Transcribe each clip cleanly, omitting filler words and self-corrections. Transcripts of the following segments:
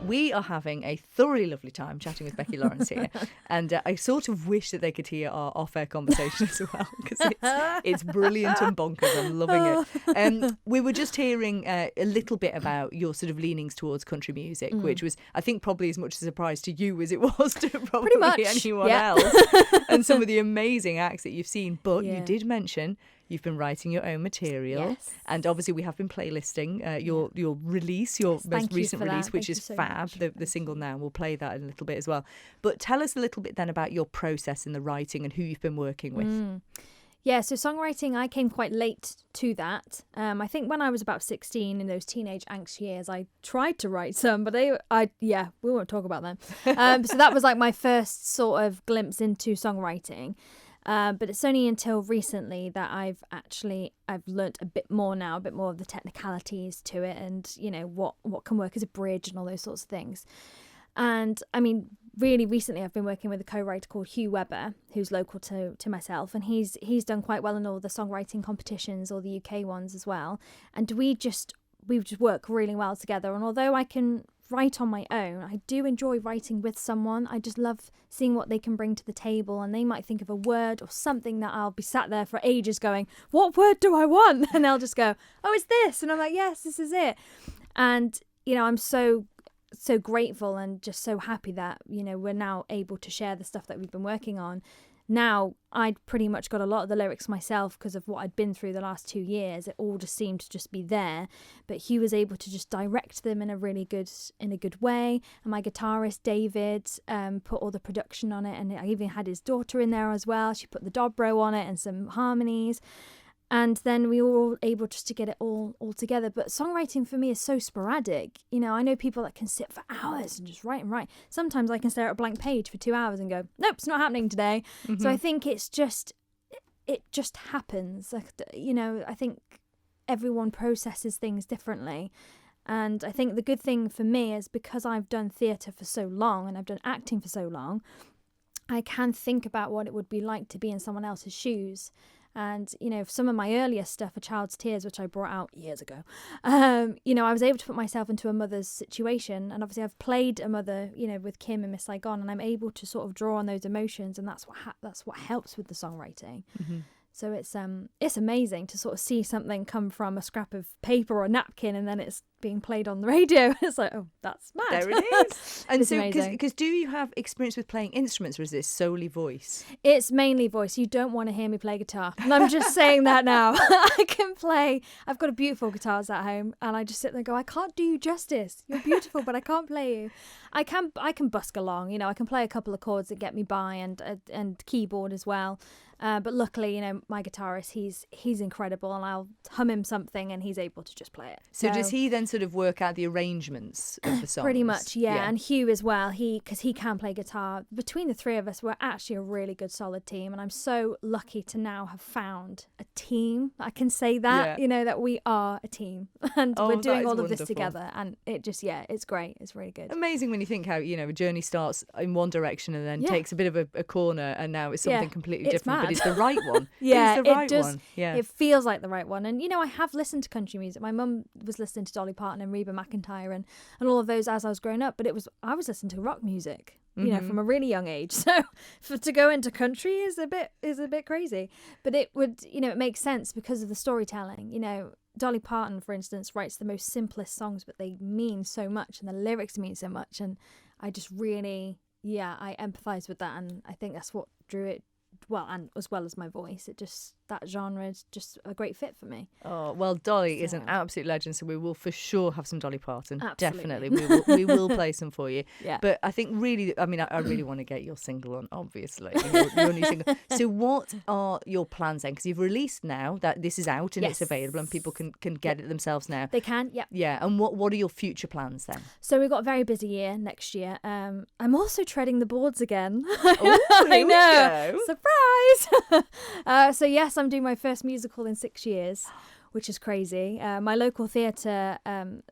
we are having a thoroughly lovely time chatting with Becky Lawrence here. And I sort of wish that they could hear our off-air conversation as well, because it's brilliant and bonkers. I'm loving it. We were just hearing a little bit about your sort of leanings towards country music, which was, I think, probably as much a surprise to you as it was to probably anyone else. And some of the amazing acts that you've seen. But you did mention you've been writing your own material, and obviously we have been playlisting your release, your most recent release, which is fab. The single now, we'll play that in a little bit as well. But tell us a little bit then about your process in the writing and who you've been working with. Yeah, so songwriting, I came quite late to that. I think when I was about 16, in those teenage angst years, I tried to write some, but we won't talk about them. So that was like my first sort of glimpse into songwriting. But it's only until recently that I've learnt a bit more now, a bit more of the technicalities to it, and you know what can work as a bridge and all those sorts of things. And I mean, really recently I've been working with a co-writer called Hugh Webber, who's local to myself, and he's done quite well in all the songwriting competitions, or the UK ones as well. And we just work really well together. And although I can write on my own, I do enjoy writing with someone. I just love seeing what they can bring to the table, and they might think of a word or something that I'll be sat there for ages going, what word do I want? And they'll just go, oh, it's this. And I'm like, yes, this is it. And, you know, I'm so grateful and just so happy that, you know, we're now able to share the stuff that we've been working on. Now, I'd pretty much got a lot of the lyrics myself because of what I'd been through the last 2 years. It all just seemed to just be there. But he was able to just direct them in a good way. And my guitarist, David, put all the production on it. And I even had his daughter in there as well. She put the dobro on it and some harmonies. And then we were all able just to get it all together. But songwriting for me is so sporadic. You know, I know people that can sit for hours and just write and write. Sometimes I can stare at a blank page for 2 hours and go, nope, it's not happening today. Mm-hmm. So I think it just happens. Like, you know, I think everyone processes things differently. And I think the good thing for me is because I've done theatre for so long and I've done acting for so long, I can think about what it would be like to be in someone else's shoes. And, you know, some of my earlier stuff, A Child's Tears, which I brought out years ago, you know, I was able to put myself into a mother's situation. And obviously I've played a mother, you know, with Kim and Miss Saigon, and I'm able to sort of draw on those emotions. And that's what helps with the songwriting. Mm-hmm. So it's amazing to sort of see something come from a scrap of paper or a napkin, and then it's being played on the radio. It's like, oh, that's mad. There it is. And it's so, because do you have experience with playing instruments, or is this solely voice? It's mainly voice. You don't want to hear me play guitar. And I'm just saying that now. I can play. I've got a beautiful guitars at home, and I just sit there and go, I can't do you justice. You're beautiful, but I can't play you. I can busk along. You know, I can play a couple of chords that get me by, and keyboard as well. But luckily, you know, my guitarist, he's incredible, and I'll hum him something and he's able to just play it. So does he then sort of work out the arrangements of the songs? Pretty much, yeah. And Hugh as well, because he can play guitar. Between the three of us, we're actually a really good, solid team, and I'm so lucky to now have found a team. I can say that, you know, that we are a team, and we're doing all of this together, and it just, it's great. It's really good. Amazing when you think how, you know, a journey starts in one direction and then takes a bit of a corner, and now it's something completely different. But it's the right one. Yeah, it's the right does. One. Yeah. It feels like the right one. And, you know, I have listened to country music. My mum was listening to Dolly Parton and Reba McEntire and all of those as I was growing up. But I was listening to rock music, you know, from a really young age. So to go into country is a bit crazy. But it would, you know, it makes sense because of the storytelling. You know, Dolly Parton, for instance, writes the most simplest songs, but they mean so much and the lyrics mean so much. And I just really, I empathise with that. And I think that's what drew it. Well, and as well as my voice, that genre is just a great fit for me. Oh, well, Dolly is an absolute legend, so we will for sure have some Dolly Parton. Absolutely. Definitely. We will play some for you. Yeah. But I think really, I mean, I really want to get your single on, obviously, your new single. So what are your plans then? Because you've released now that this is out and it's available and people can get it themselves now. They can, yeah. Yeah, and what are your future plans then? So we've got a very busy year next year. I'm also treading the boards again. Oh, I know. Surprise! So yes, I'm doing my first musical in 6 years, which is crazy. My local theatre, I'm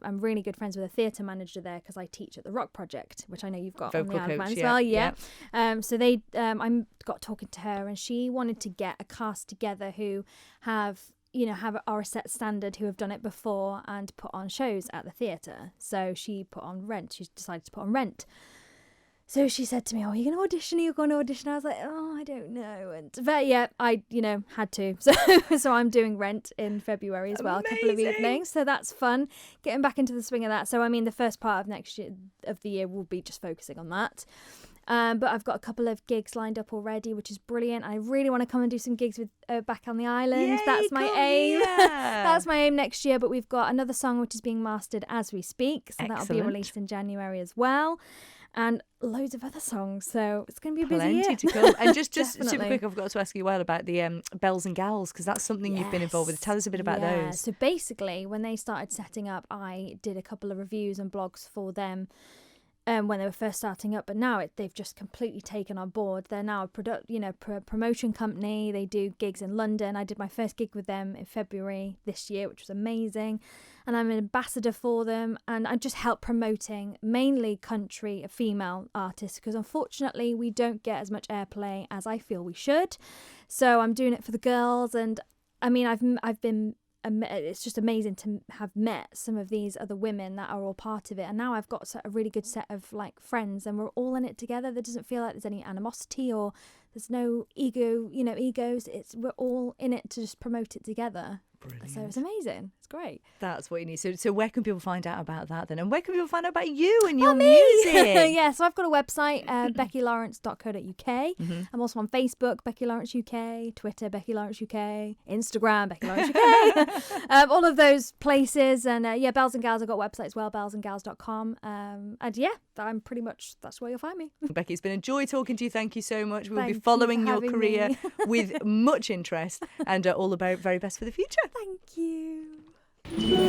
really good friends with a theatre manager there because I teach at the Rock Project, which I know you've got Vocal on the Isle of Man coach, as well. Yeah. So I got talking to her, and she wanted to get a cast together who have, are a set standard who have done it before and put on shows at the theatre. So she put on Rent. She decided to put on Rent. So she said to me, "Oh, are you going to audition? Are you going to audition?" I was like, "Oh, I don't know." But yeah, I, had to. So I'm doing Rent in February as well, a couple of evenings. So that's fun, getting back into the swing of that. So, I mean, the first part of next year, of the year, will be just focusing on that. But I've got a couple of gigs lined up already, which is brilliant. I really want to come and do some gigs with back on the island. Yay, that's my aim. Yeah. That's my aim next year. But we've got another song which is being mastered as we speak. So that'll be Excellent. released in January as well. And loads of other songs. So it's going to be a busy Plenty year. to come. And just super Definitely. quick, I've got to ask you about the Bells and Gals, because that's something you've been involved with. Tell us a bit about those. So basically, when they started setting up, I did a couple of reviews and blogs for them when they were first starting up. But now they've just completely taken on board. They're now a promotion company. They do gigs in London. I did my first gig with them in February this year, which was amazing. And I'm an ambassador for them, and I just help promoting mainly country female artists, because unfortunately we don't get as much airplay as I feel we should. So I'm doing it for the girls, and I mean I've been. It's just amazing to have met some of these other women that are all part of it, and now I've got a really good set of friends, and we're all in it together. There doesn't feel like there's any animosity or there's no egos. We're all in it to just promote it together. Brilliant. So it's amazing. It's great. That's what you need. So where can people find out about that then? And where can people find out about you and your Me. music? Yeah, so I've got a website, beckylawrence.co.uk. I'm also on Facebook, Becky Lawrence UK, Twitter, Becky Lawrence UK, Instagram, Becky Lawrence UK. All of those places. And Bells and Gals, I've got a website as well, bellsandgals.com. And yeah, that's where you'll find me. Becky, it's been a joy talking to you. Thank you so much. We'll Thank be you following for your having career me. with much interest, and all the very best for the future. Thank you.